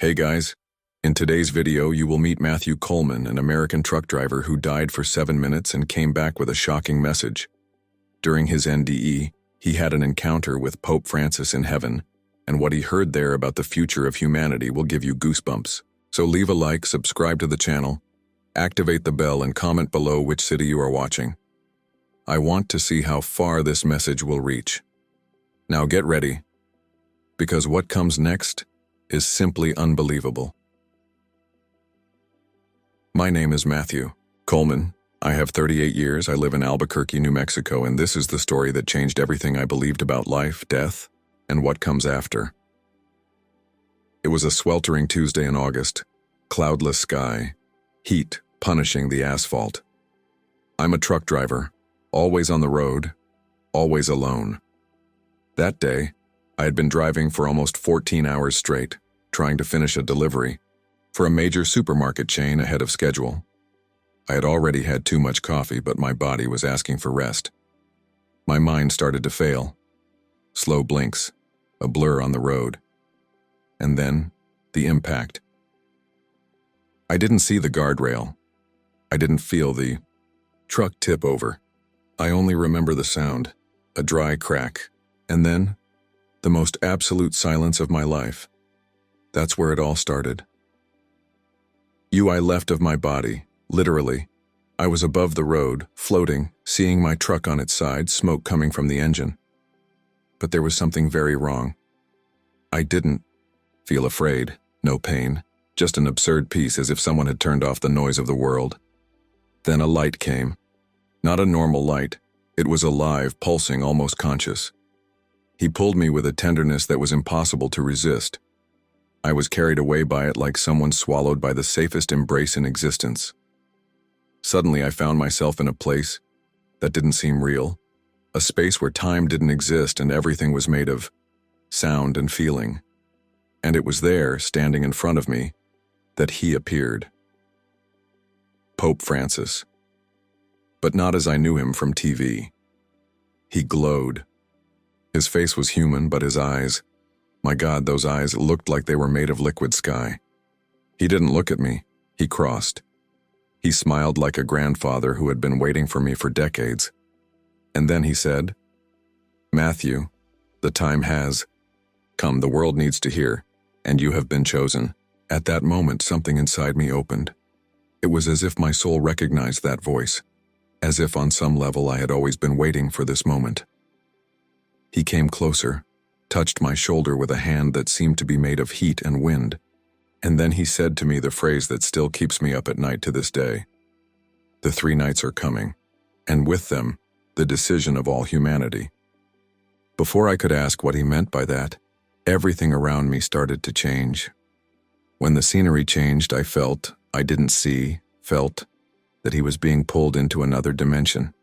Hey guys, in today's video you will meet Matthew Coleman, an American truck driver who died for 7 minutes and came back with a shocking message. During his NDE, he had an encounter with Pope Francis in heaven, and what he heard there about the future of humanity will give you goosebumps. So leave a like, subscribe to the channel, activate the bell, and comment below which city you are watching. I want to see how far this message will reach. Now get ready, because what comes next is simply unbelievable. My name is Matthew Coleman. I have 38 years, I live in Albuquerque, New Mexico, and this is the story that changed everything I believed about life, death, and what comes after. It was a sweltering Tuesday in August, cloudless sky, heat punishing the asphalt. I'm a truck driver, always on the road, always alone. That day, I had been driving for almost 14 hours straight, trying to finish a delivery for a major supermarket chain ahead of schedule. I had already had too much coffee, but my body was asking for rest. My mind started to fail. Slow blinks, a blur on the road. And then, the impact. I didn't see the guardrail. I didn't feel the truck tip over. I only remember the sound, a dry crack, and then the most absolute silence of my life. That's where it all started. I left of my body, literally. I was above the road, floating, seeing my truck on its side, smoke coming from the engine. But there was something very wrong. I didn't feel afraid, no pain, just an absurd peace, as if someone had turned off the noise of the world. Then a light came. Not a normal light. It was alive, pulsing, almost conscious. He pulled me with a tenderness that was impossible to resist. I was carried away by it like someone swallowed by the safest embrace in existence. Suddenly I found myself in a place that didn't seem real, a space where time didn't exist and everything was made of sound and feeling. And it was there, standing in front of me, that he appeared. Pope Francis. But not as I knew him from TV. He glowed. His face was human, but his eyes, my God, those eyes looked like they were made of liquid sky. He didn't look at me, he crossed. He smiled like a grandfather who had been waiting for me for decades. And then he said, "Matthew, the time has come. The world needs to hear, and you have been chosen." At that moment, something inside me opened. It was as if my soul recognized that voice, as if on some level I had always been waiting for this moment. He came closer, touched my shoulder with a hand that seemed to be made of heat and wind, and then he said to me the phrase that still keeps me up at night to this day. The 3 nights are coming, and with them, the decision of all humanity. Before I could ask what he meant by that, everything around me started to change. When the scenery changed, I felt, I didn't see, felt, that he was being pulled into another dimension.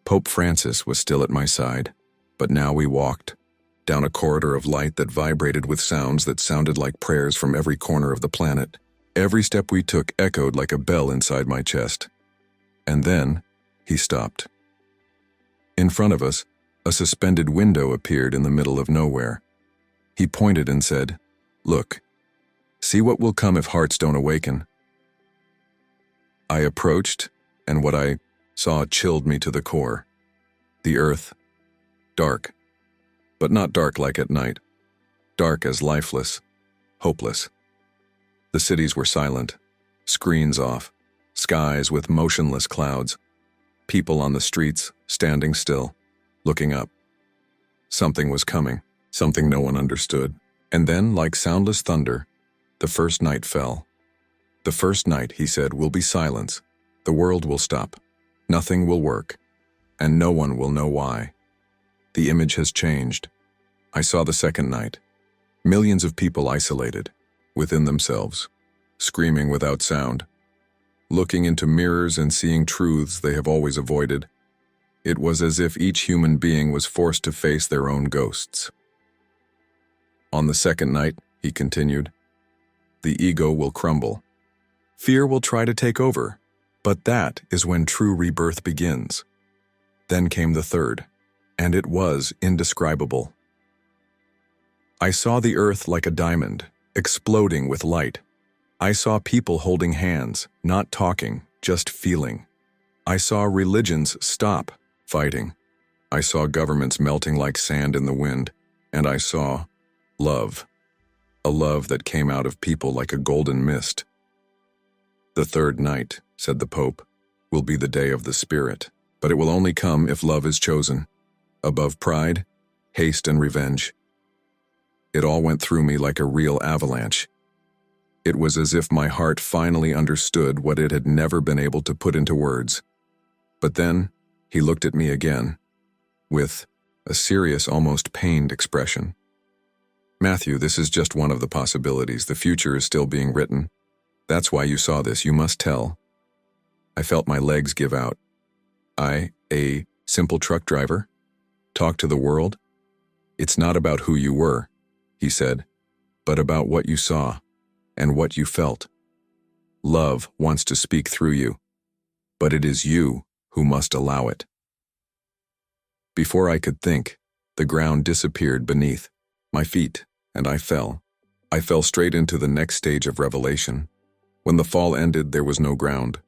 Pope Francis was still at my side, but now we walked down a corridor of light that vibrated with sounds that sounded like prayers from every corner of the planet. Every step we took echoed like a bell inside my chest. And then, he stopped. In front of us, a suspended window appeared in the middle of nowhere. He pointed and said, "Look, see what will come if hearts don't awaken." I approached, and what I saw chilled me to the core. The earth, dark, but not dark like at night. Dark as lifeless, hopeless. The cities were silent, screens off, skies with motionless clouds, people on the streets standing still, looking up. Something was coming, something no one understood. And then, like soundless thunder, the first night fell. The first night, he said, will be silence. The world will stop. Nothing will work, and no one will know why. The image has changed. I saw the second night. Millions of people isolated, within themselves, screaming without sound, looking into mirrors and seeing truths they have always avoided. It was as if each human being was forced to face their own ghosts. On the second night, he continued, the ego will crumble. Fear will try to take over, but that is when true rebirth begins. Then came the third, and it was indescribable. I saw the earth like a diamond, exploding with light. I saw people holding hands, not talking, just feeling. I saw religions stop fighting. I saw governments melting like sand in the wind, and I saw love. A love that came out of people like a golden mist. "The third night," said the Pope, "will be the day of the Spirit, but it will only come if love is chosen, above pride, haste, and revenge." It all went through me like a real avalanche. It was as if my heart finally understood what it had never been able to put into words. But then, he looked at me again, with a serious, almost pained expression. "Matthew, this is just one of the possibilities. The future is still being written. That's why you saw this. You must tell." I felt my legs give out. I, a simple truck driver, talk to the world? "It's not about who you were," he said, "but about what you saw and what you felt. Love wants to speak through you, but it is you who must allow it." Before I could think, the ground disappeared beneath my feet, and I fell. I fell straight into the next stage of revelation. When the fall ended, there was no ground.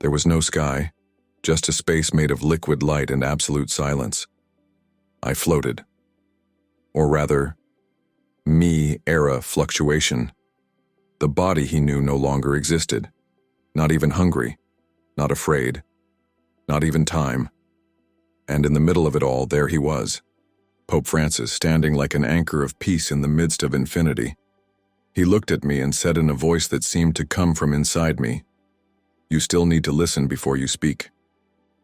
There was no sky, just a space made of liquid light and absolute silence. I floated. Or rather, me-era fluctuation. The body he knew no longer existed. Not even hungry, not afraid, not even time. And in the middle of it all, there he was, Pope Francis, standing like an anchor of peace in the midst of infinity. He looked at me and said in a voice that seemed to come from inside me, "You still need to listen before you speak."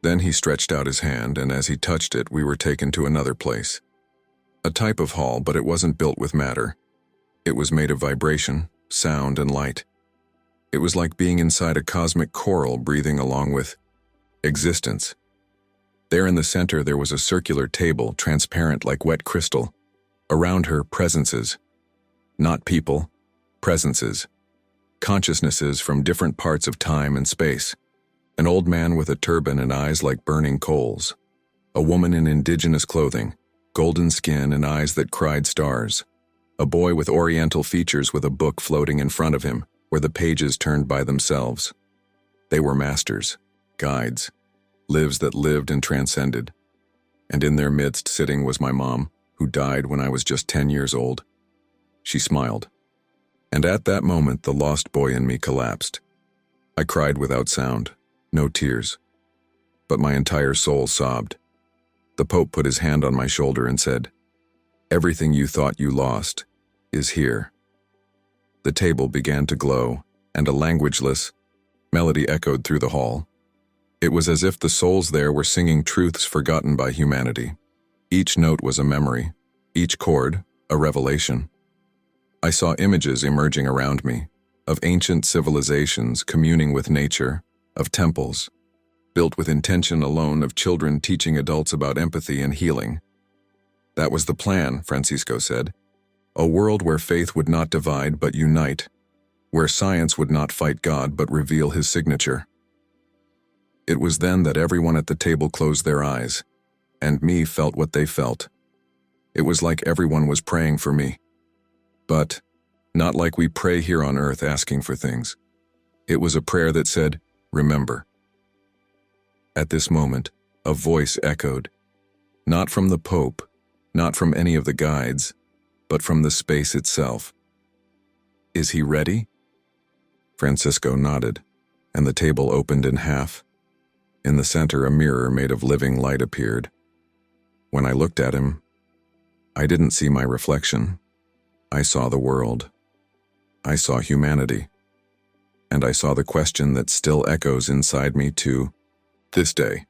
Then he stretched out his hand, and as he touched it, we were taken to another place. A type of hall, but it wasn't built with matter. It was made of vibration, sound, and light. It was like being inside a cosmic choral breathing along with existence. There in the center there was a circular table, transparent like wet crystal. Around her, presences. Not people, presences. Consciousnesses from different parts of time and space. An old man with a turban and eyes like burning coals. A woman in indigenous clothing, golden skin and eyes that cried stars. A boy with oriental features with a book floating in front of him, where the pages turned by themselves. They were masters, guides, lives that lived and transcended. And in their midst sitting was my mom, who died when I was just 10 years old. She smiled. And at that moment, the lost boy in me collapsed. I cried without sound, no tears. But my entire soul sobbed. The Pope put his hand on my shoulder and said, "Everything you thought you lost is here." The table began to glow, and a languageless melody echoed through the hall. It was as if the souls there were singing truths forgotten by humanity. Each note was a memory, each chord a revelation. I saw images emerging around me, of ancient civilizations communing with nature, of temples, built with intention alone, of children teaching adults about empathy and healing. That was the plan, Francisco said. A world where faith would not divide but unite, where science would not fight God but reveal his signature. It was then that everyone at the table closed their eyes, and me felt what they felt. It was like everyone was praying for me. But not like we pray here on earth asking for things. It was a prayer that said, "Remember." At this moment, a voice echoed, not from the Pope, not from any of the guides, but from the space itself. "Is he ready?" Francisco nodded, and the table opened in half. In the center, a mirror made of living light appeared. When I looked at him, I didn't see my reflection. I saw the world. I saw humanity. And I saw the question that still echoes inside me to this day.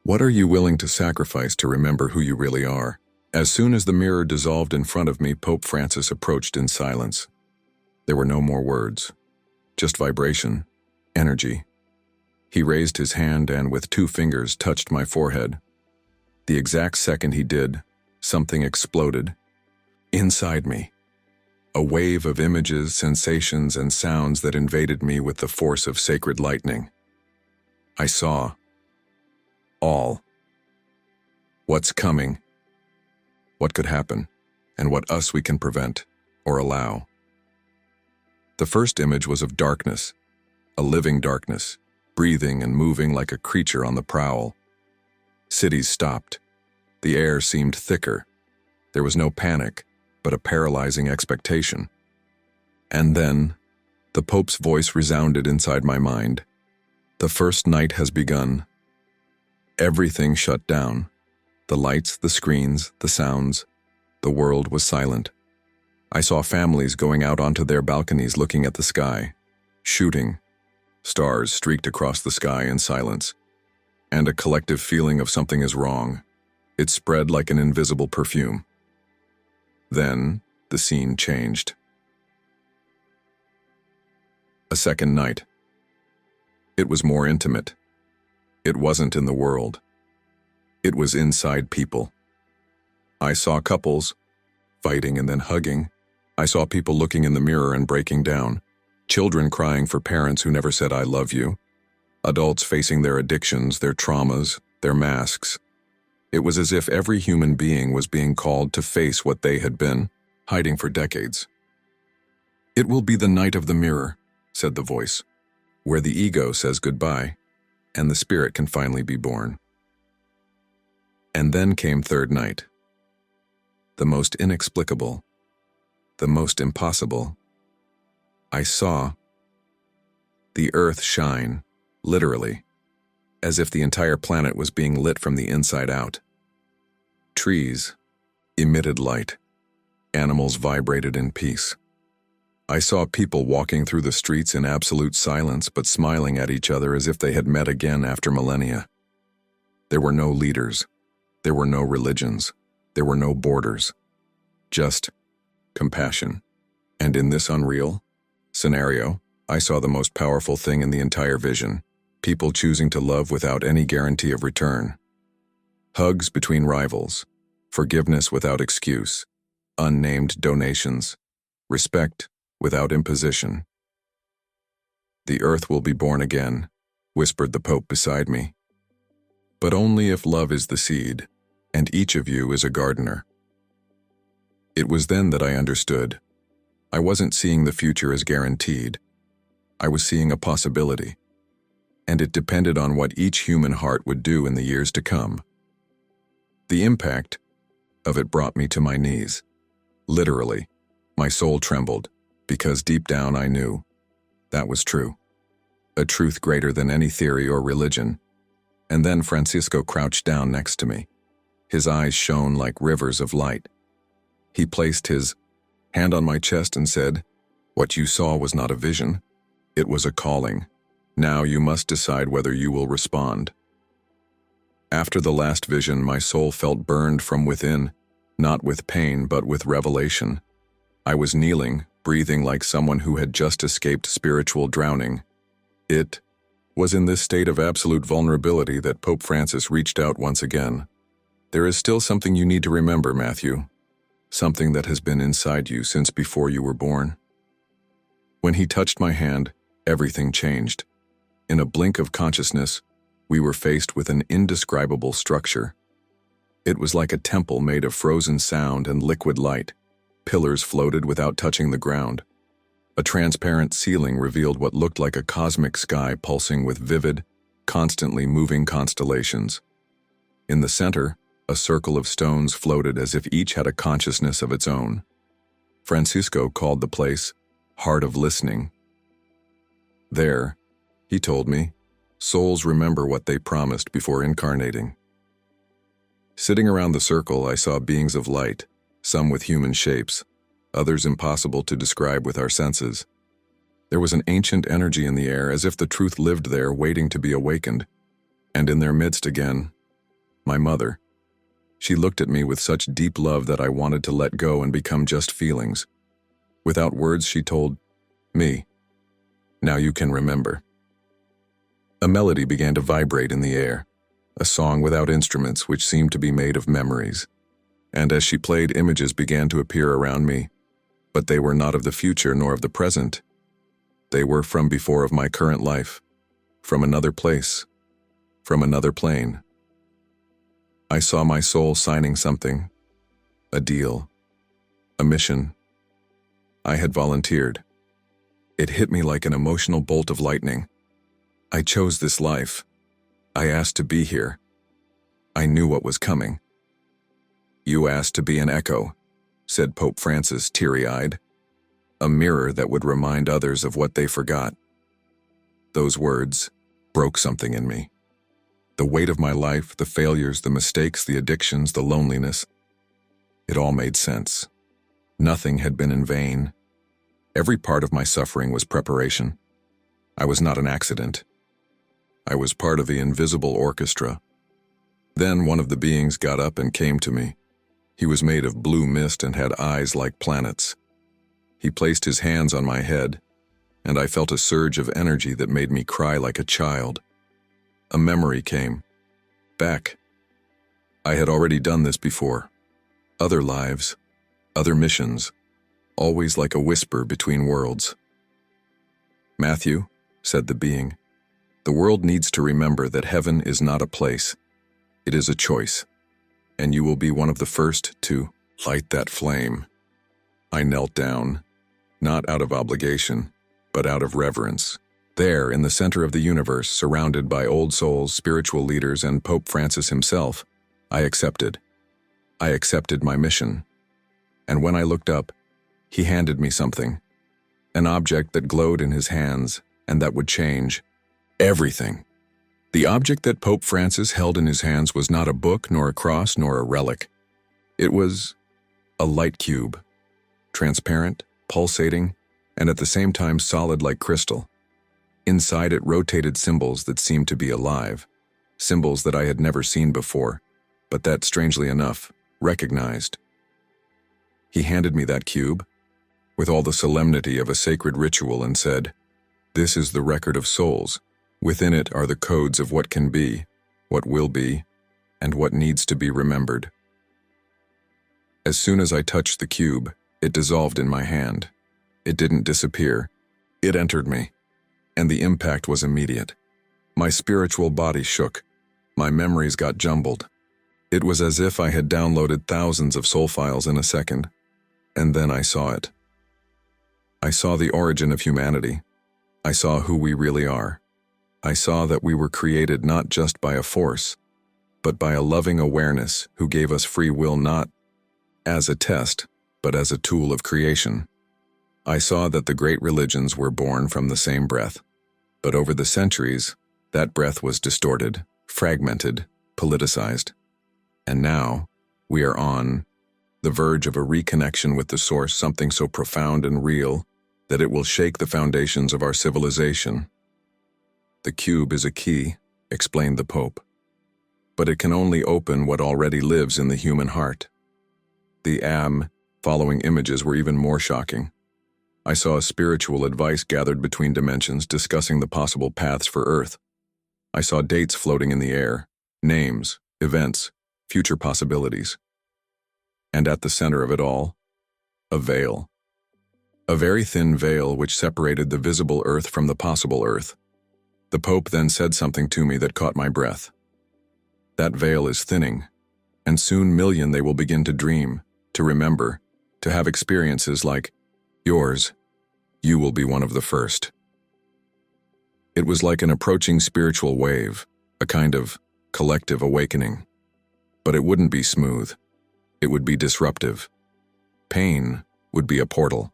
What are you willing to sacrifice to remember who you really are? As soon as the mirror dissolved in front of me, Pope Francis approached in silence. There were no more words, just vibration, energy. He raised his hand and with 2 fingers touched my forehead. The exact second he did, something exploded. Inside me. A wave of images, sensations, and sounds that invaded me with the force of sacred lightning. I saw all. What's coming, what could happen, and what we can prevent. or allow. The first image was of darkness, a living darkness, breathing and moving like a creature on the prowl. Cities stopped. The air seemed thicker. There was no panic, but a paralyzing expectation. And then, the Pope's voice resounded inside my mind. The first night has begun. Everything shut down. The lights, the screens, the sounds. The world was silent. I saw families going out onto their balconies looking at the sky, shooting. Stars streaked across the sky in silence. And a collective feeling of something is wrong. It spread like an invisible perfume. Then, the scene changed. A second night. It was more intimate. It wasn't in the world. It was inside people. I saw couples fighting and then hugging. I saw people looking in the mirror and breaking down. Children crying for parents who never said "I love you." Adults facing their addictions, their traumas, their masks. It was as if every human being was being called to face what they had been hiding for decades. "It will be the night of the mirror," said the voice, "where the ego says goodbye, and the spirit can finally be born." And then came third night. The most inexplicable, the most impossible. I saw the earth shine, literally, as if the entire planet was being lit from the inside out. Trees emitted light. Animals vibrated in peace. I saw people walking through the streets in absolute silence but smiling at each other as if they had met again after millennia. There were no leaders. There were no religions. There were no borders. Just compassion. And in this unreal scenario, I saw the most powerful thing in the entire vision: people choosing to love without any guarantee of return. Hugs between rivals, forgiveness without excuse, unnamed donations, respect without imposition. "The earth will be born again," whispered the Pope beside me. "But only if love is the seed, and each of you is a gardener." It was then that I understood. I wasn't seeing the future as guaranteed. I was seeing a possibility, and it depended on what each human heart would do in the years to come. The impact of it brought me to my knees. Literally, my soul trembled, because deep down I knew that was true. A truth greater than any theory or religion. And then Francisco crouched down next to me. His eyes shone like rivers of light. He placed his hand on my chest and said, "What you saw was not a vision. It was a calling. Now you must decide whether you will respond." After the last vision, my soul felt burned from within, not with pain but with revelation. I was kneeling, breathing like someone who had just escaped spiritual drowning. It was in this state of absolute vulnerability that Pope Francis reached out once again. "There is still something you need to remember, Matthew. Something that has been inside you since before you were born." When he touched my hand, everything changed. In a blink of consciousness, we were faced with an indescribable structure. It was like a temple made of frozen sound and liquid light. Pillars floated without touching the ground. A transparent ceiling revealed what looked like a cosmic sky pulsing with vivid, constantly moving constellations. In the center, a circle of stones floated as if each had a consciousness of its own. Francisco called the place Heart of Listening. There, he told me, souls remember what they promised before incarnating. Sitting around the circle, I saw beings of light, some with human shapes, others impossible to describe with our senses. There was an ancient energy in the air, as if the truth lived there waiting to be awakened. And in their midst again, my mother. She looked at me with such deep love that I wanted to let go and become just feelings. Without words, she told me, "Now you can remember." A melody began to vibrate in the air, a song without instruments which seemed to be made of memories. And as she played, images began to appear around me, but they were not of the future nor of the present. They were from before of my current life, from another place, from another plane. I saw my soul signing something, a deal, a mission. I had volunteered. It hit me like an emotional bolt of lightning. I chose this life. I asked to be here. I knew what was coming. "You asked to be an echo," said Pope Francis, teary-eyed. "A mirror that would remind others of what they forgot." Those words broke something in me. The weight of my life, the failures, the mistakes, the addictions, the loneliness. It all made sense. Nothing had been in vain. Every part of my suffering was preparation. I was not an accident. I was part of the invisible orchestra. Then one of the beings got up and came to me. He was made of blue mist and had eyes like planets. He placed his hands on my head, and I felt a surge of energy that made me cry like a child. A memory came back. I had already done this before. Other lives, other missions, always like a whisper between worlds. "Matthew," said the being, "the world needs to remember that heaven is not a place. It is a choice, and you will be one of the first to light that flame." I knelt down, not out of obligation, but out of reverence. There, in the center of the universe, surrounded by old souls, spiritual leaders, and Pope Francis himself, I accepted. I accepted my mission. And when I looked up, he handed me something, an object that glowed in his hands and that would change everything. The object that Pope Francis held in his hands was not a book, nor a cross, nor a relic. It was a light cube, transparent, pulsating, and at the same time solid like crystal. Inside it rotated symbols that seemed to be alive, symbols that I had never seen before, but that, strangely enough, recognized. He handed me that cube, with all the solemnity of a sacred ritual, and said, "This is the record of souls. Within it are the codes of what can be, what will be, and what needs to be remembered." As soon as I touched the cube, it dissolved in my hand. It didn't disappear. It entered me, and the impact was immediate. My spiritual body shook. My memories got jumbled. It was as if I had downloaded thousands of soul files in a second, and then I saw it. I saw the origin of humanity. I saw who we really are. I saw that we were created not just by a force, but by a loving awareness who gave us free will not as a test, but as a tool of creation. I saw that the great religions were born from the same breath, but over the centuries, that breath was distorted, fragmented, politicized. And now, we are on the verge of a reconnection with the source, something so profound and real that it will shake the foundations of our civilization. "The cube is a key," explained the Pope, "but it can only open what already lives in the human heart." The following images were even more shocking. I saw spiritual advice gathered between dimensions discussing the possible paths for Earth. I saw dates floating in the air, names, events, future possibilities. And at the center of it all, a veil. A very thin veil which separated the visible Earth from the possible Earth. The Pope then said something to me that caught my breath. "That veil is thinning, and soon they will begin to dream, to remember, to have experiences like yours. You will be one of the first." It was like an approaching spiritual wave, a kind of collective awakening. But it wouldn't be smooth. It would be disruptive. Pain would be a portal.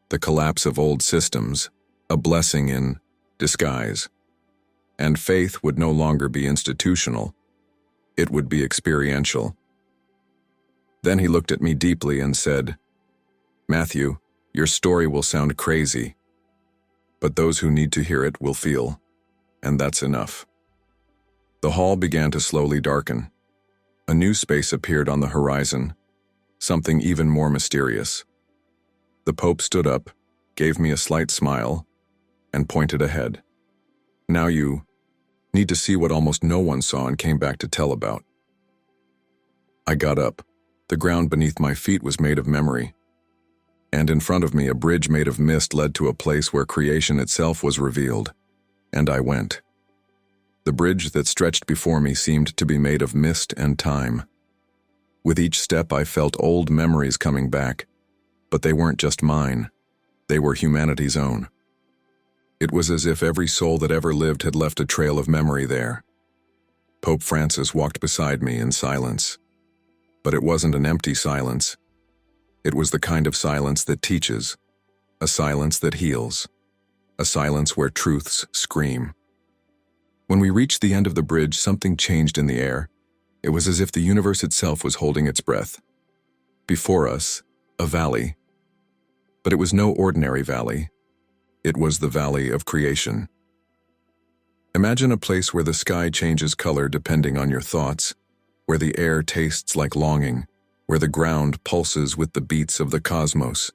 The collapse of old systems, a blessing in disguise. And faith would no longer be institutional. It would be experiential. Then he looked at me deeply and said, "Matthew, your story will sound crazy, but those who need to hear it will feel, and that's enough." The hall began to slowly darken. A new space appeared on the horizon, something even more mysterious. The Pope stood up, gave me a slight smile, and pointed ahead. "Now you need to see what almost no one saw and came back to tell about." I got up. The ground beneath my feet was made of memory. And in front of me, a bridge made of mist led to a place where creation itself was revealed. And I went. The bridge that stretched before me seemed to be made of mist and time. With each step, I felt old memories coming back, but they weren't just mine. They were humanity's own. It was as if every soul that ever lived had left a trail of memory there. Pope Francis walked beside me in silence. But it wasn't an empty silence. It was the kind of silence that teaches, a silence that heals, a silence where truths scream. When we reached the end of the bridge, something changed in the air. It was as if the universe itself was holding its breath. Before us, a valley. But it was no ordinary valley. It was the valley of creation. Imagine a place where the sky changes color depending on your thoughts, where the air tastes like longing, where the ground pulses with the beats of the cosmos.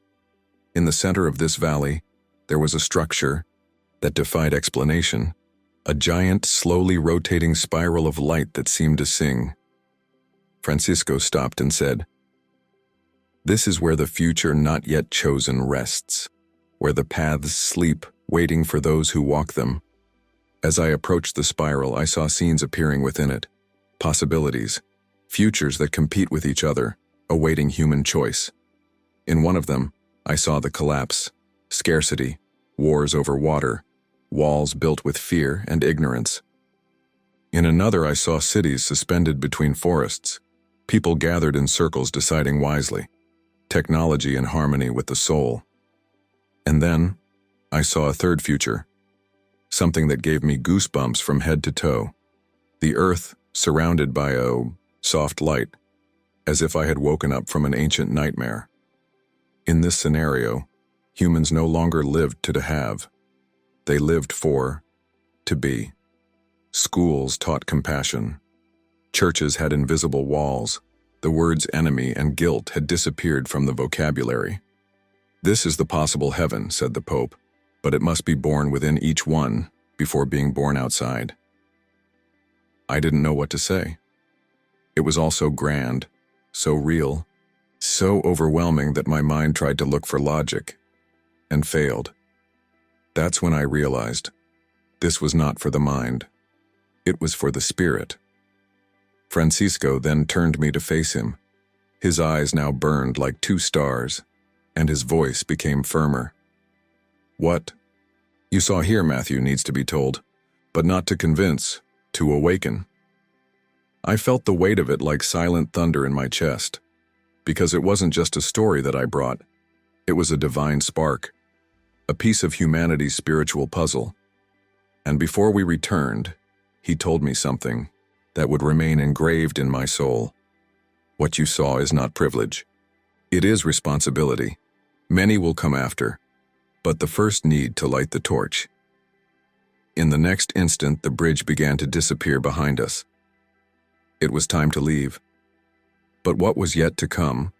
In the center of this valley, there was a structure that defied explanation, a giant, slowly rotating spiral of light that seemed to sing. Francisco stopped and said, "This is where the future not yet chosen rests, where the paths sleep, waiting for those who walk them." As I approached the spiral, I saw scenes appearing within it, possibilities, futures that compete with each other, awaiting human choice. In one of them, I saw the collapse, scarcity, wars over water, walls built with fear and ignorance. In another, I saw cities suspended between forests, people gathered in circles deciding wisely, technology in harmony with the soul. And then, I saw a third future, something that gave me goosebumps from head to toe. The earth surrounded by a soft light, as if I had woken up from an ancient nightmare. In this scenario, humans no longer lived to have. They lived to be. Schools taught compassion. Churches had invisible walls. The words enemy and guilt had disappeared from the vocabulary. "This is the possible heaven," said the Pope, "but it must be born within each one before being born outside." I didn't know what to say. It was all so grand, so real, so overwhelming that my mind tried to look for logic, and failed. That's when I realized this was not for the mind. It was for the spirit. Francisco then turned me to face him. His eyes now burned like two stars, and his voice became firmer. "What you saw here, Matthew, needs to be told, but not to convince, to awaken." I felt the weight of it like silent thunder in my chest, because it wasn't just a story that I brought. It was a divine spark, a piece of humanity's spiritual puzzle. And before we returned, he told me something that would remain engraved in my soul. What you saw is not privilege. It is responsibility. Many will come after, but the first need to light the torch. In the next instant, the bridge began to disappear behind us. It was time to leave. But what was yet to come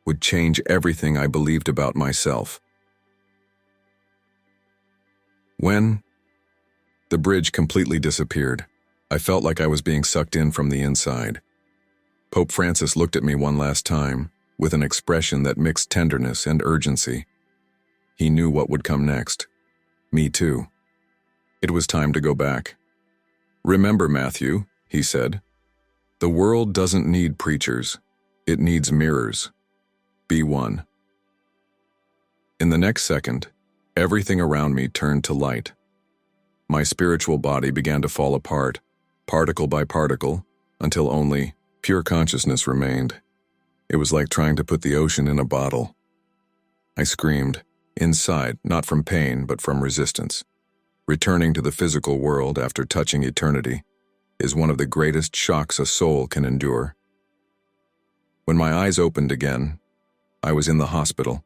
would change everything I believed about myself. When the bridge completely disappeared, I felt like I was being sucked in from the inside. Pope Francis looked at me one last time, with an expression that mixed tenderness and urgency. He knew what would come next. Me too. It was time to go back. "Remember, Matthew," he said, "the world doesn't need preachers. It needs mirrors. Be one." In the next second, everything around me turned to light. My spiritual body began to fall apart, particle by particle, until only pure consciousness remained. It was like trying to put the ocean in a bottle. I screamed, inside, not from pain, but from resistance. Returning to the physical world after touching eternity is one of the greatest shocks a soul can endure. When my eyes opened again, I was in the hospital.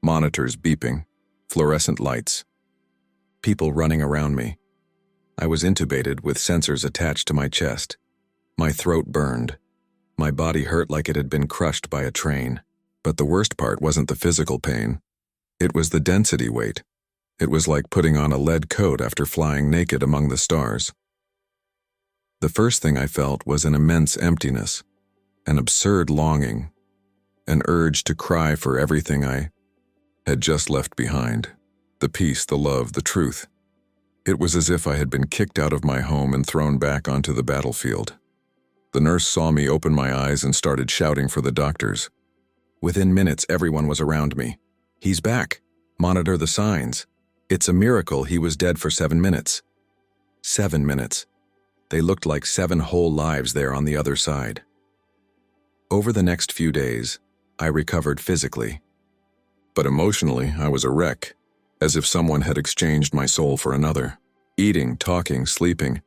Monitors beeping, fluorescent lights, people running around me. I was intubated with sensors attached to my chest. My throat burned. My body hurt like it had been crushed by a train. But the worst part wasn't the physical pain. It was the density weight. It was like putting on a lead coat after flying naked among the stars. The first thing I felt was an immense emptiness, an absurd longing, an urge to cry for everything I had just left behind. The peace, the love, the truth. It was as if I had been kicked out of my home and thrown back onto the battlefield. The nurse saw me open my eyes and started shouting for the doctors. Within minutes, everyone was around me. "He's back. Monitor the signs. It's a miracle he was dead for 7 minutes. 7 minutes. They looked like 7 whole lives there on the other side. Over the next few days, I recovered physically. But emotionally, I was a wreck, as if someone had exchanged my soul for another. Eating, talking, sleeping,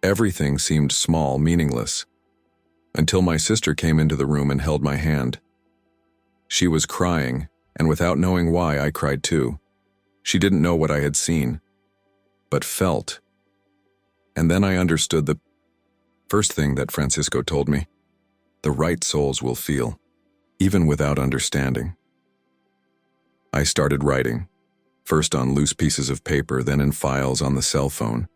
everything seemed small, meaningless. Until my sister came into the room and held my hand. She was crying, and without knowing why, I cried too. She didn't know what I had seen, but felt. And then I understood the first thing that Francisco told me. The right souls will feel, even without understanding. I started writing, first on loose pieces of paper, then in files on the cell phone.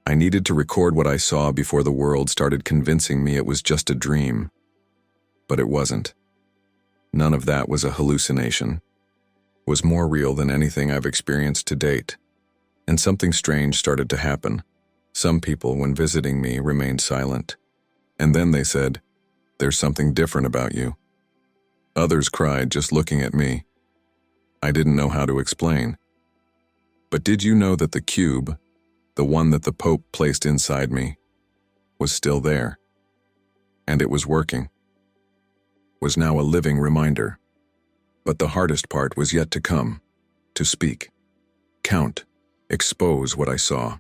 I needed to record what I saw before the world started convincing me it was just a dream. But it wasn't. None of that was a hallucination. It was more real than anything I've experienced to date. And something strange started to happen. Some people, when visiting me, remained silent. And then they said, "There's something different about you." Others cried just looking at me. I didn't know how to explain. But did you know that the cube, the one that the Pope placed inside me, was still there? And it was working. Was now a living reminder. But the hardest part was yet to come, to speak, count, expose what I saw.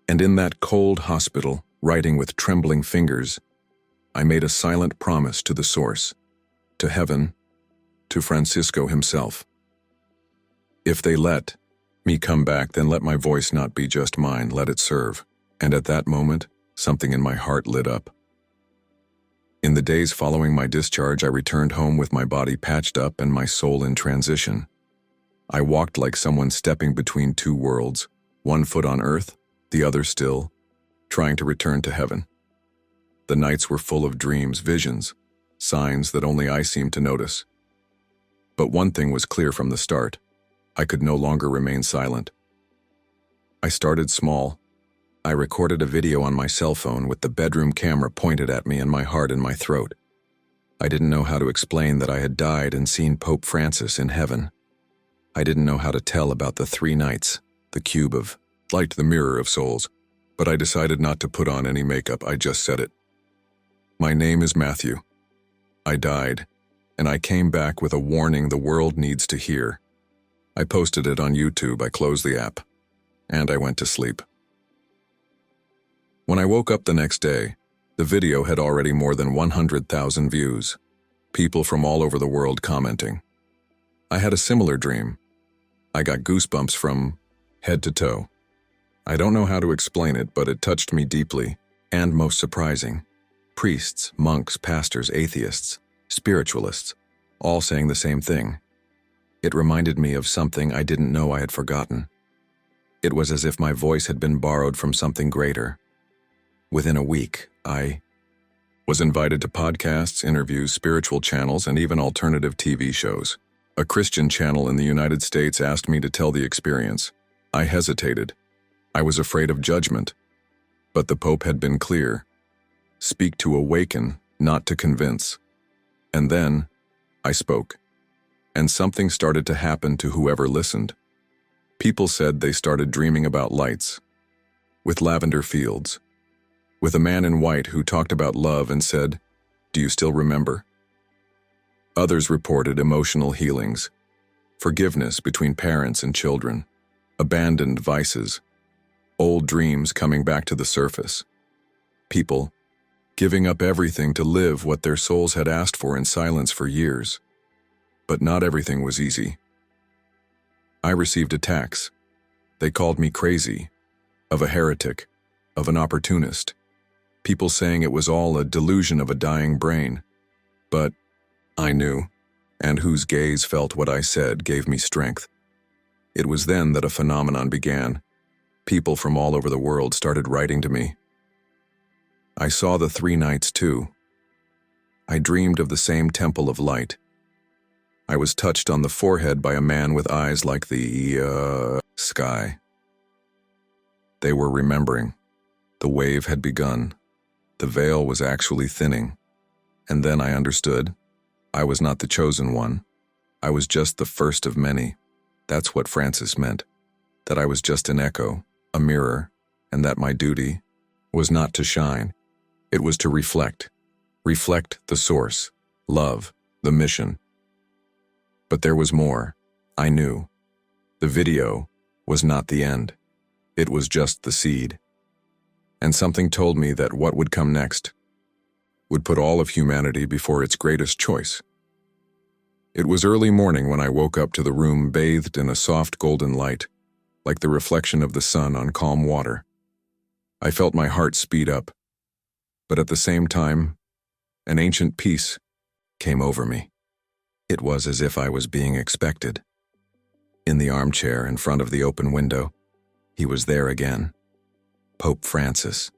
And in that cold hospital, writing with trembling fingers, I made a silent promise to the source, to heaven, to Francisco himself. If they let me come back, then let my voice not be just mine, let it serve. And at that moment, something in my heart lit up. In the days following my discharge, I returned home with my body patched up and my soul in transition. I walked like someone stepping between two worlds, one foot on earth, the other still, trying to return to heaven. The nights were full of dreams, visions, signs that only I seemed to notice. But one thing was clear from the start. I could no longer remain silent. I started small. I recorded a video on my cell phone with the bedroom camera pointed at me and my heart in my throat. I didn't know how to explain that I had died and seen Pope Francis in heaven. I didn't know how to tell about the 3 nights, the cube of light, the mirror of souls, but I decided not to put on any makeup. I just said it. My name is Matthew. I died, and I came back with a warning the world needs to hear. I posted it on YouTube, I closed the app, and I went to sleep. When I woke up the next day, the video had already more than 100,000 views, people from all over the world commenting. I had a similar dream. I got goosebumps from head to toe. I don't know how to explain it, but it touched me deeply, and most surprising. Priests, monks, pastors, atheists, spiritualists, all saying the same thing. It reminded me of something I didn't know I had forgotten. It was as if my voice had been borrowed from something greater. Within a week, I was invited to podcasts, interviews, spiritual channels, and even alternative TV shows. A Christian channel in the United States asked me to tell the experience. I hesitated. I was afraid of judgment. But the Pope had been clear. Speak to awaken, not to convince. And then, I spoke. And something started to happen to whoever listened. People said they started dreaming about lights, with lavender fields, with a man in white who talked about love and said, "Do you still remember?" Others reported emotional healings, forgiveness between parents and children, abandoned vices, old dreams coming back to the surface. People giving up everything to live what their souls had asked for in silence for years. But not everything was easy. I received attacks. They called me crazy, of a heretic, of an opportunist. People saying it was all a delusion of a dying brain. But I knew, and whose gaze felt what I said gave me strength. It was then that a phenomenon began. People from all over the world started writing to me. I saw the 3 nights too. I dreamed of the same temple of light. I was touched on the forehead by a man with eyes like the sky. They were remembering. The wave had begun. The veil was actually thinning. And then I understood. I was not the chosen one. I was just the first of many. That's what Francis meant, that I was just an echo, a mirror, and that my duty was not to shine. It was to reflect the source, love, the mission. But there was more, I knew. The video was not the end. It was just the seed. And something told me that what would come next would put all of humanity before its greatest choice. It was early morning when I woke up to the room bathed in a soft golden light, like the reflection of the sun on calm water. I felt my heart speed up, but at the same time, an ancient peace came over me. It was as if I was being expected. In the armchair in front of the open window, he was there again, Pope Francis.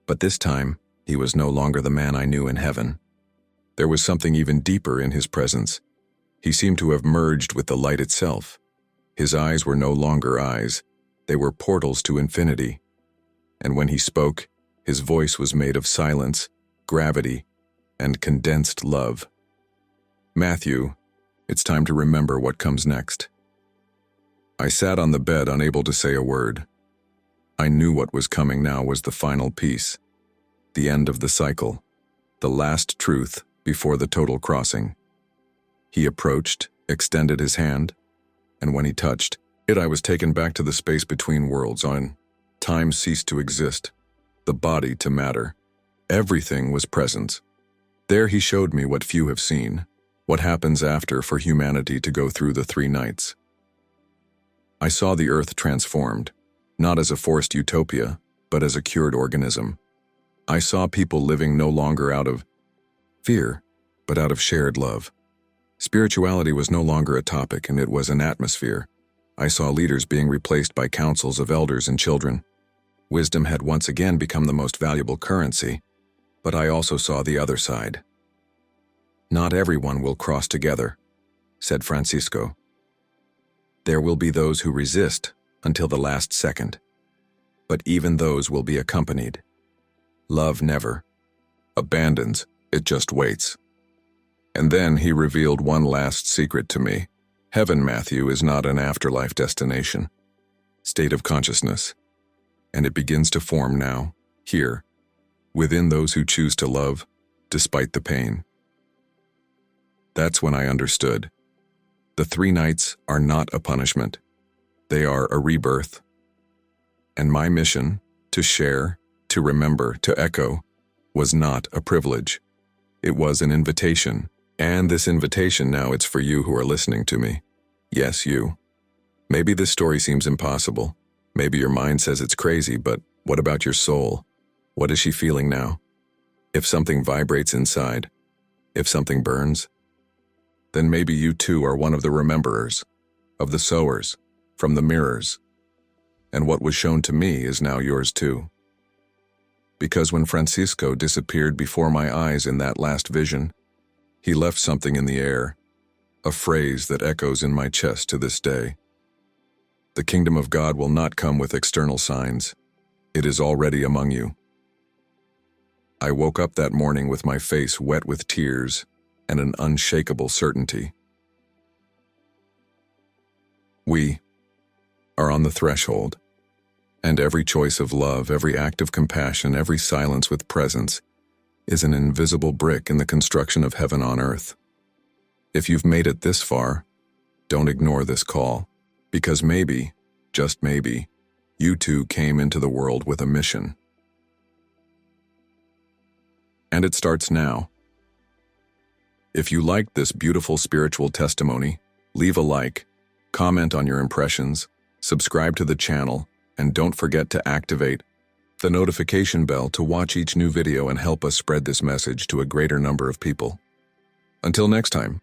But this time, he was no longer the man I knew in heaven. There was something even deeper in his presence. He seemed to have merged with the light itself. His eyes were no longer eyes, they were portals to infinity. And when he spoke, his voice was made of silence, gravity, and condensed love. Matthew, it's time to remember what comes next. I sat on the bed, unable to say a word. I knew what was coming now was the final piece, the end of the cycle, the last truth before the total crossing. He approached, extended his hand, and when he touched it, I was taken back to the space between worlds. On time ceased to exist, the body to matter. Everything was present. There he showed me what few have seen, what happens after for humanity to go through the 3 nights. I saw the earth transformed, not as a forced utopia, but as a cured organism. I saw people living no longer out of fear, but out of shared love. Spirituality was no longer a topic, and it was an atmosphere. I saw leaders being replaced by councils of elders and children. Wisdom had once again become the most valuable currency, but I also saw the other side. Not everyone will cross together, said Francisco. There will be those who resist until the last second, but even those will be accompanied. Love never abandons, it just waits. And then he revealed one last secret to me. Heaven, Matthew, is not an afterlife destination, state of consciousness, and it begins to form now, here, within those who choose to love, despite the pain. That's when I understood. The 3 nights are not a punishment. They are a rebirth. And my mission, to share, to remember, to echo, was not a privilege. It was an invitation. And this invitation now, it's for you who are listening to me. Yes, you. Maybe this story seems impossible. Maybe your mind says it's crazy, but what about your soul? What is she feeling now? If something vibrates inside, if something burns, then maybe you too are one of the rememberers, of the sowers, from the mirrors. And what was shown to me is now yours too. Because when Francisco disappeared before my eyes in that last vision, he left something in the air, a phrase that echoes in my chest to this day. The kingdom of God will not come with external signs. It is already among you. I woke up that morning with my face wet with tears and an unshakable certainty. We are on the threshold, and every choice of love, every act of compassion, every silence with presence is an invisible brick in the construction of heaven on earth. If you've made it this far, don't ignore this call, because maybe, just maybe, you too came into the world with a mission. And it starts now. If you liked this beautiful spiritual testimony, leave a like, comment on your impressions, subscribe to the channel, and don't forget to activate the notification bell to watch each new video and help us spread this message to a greater number of people. Until next time.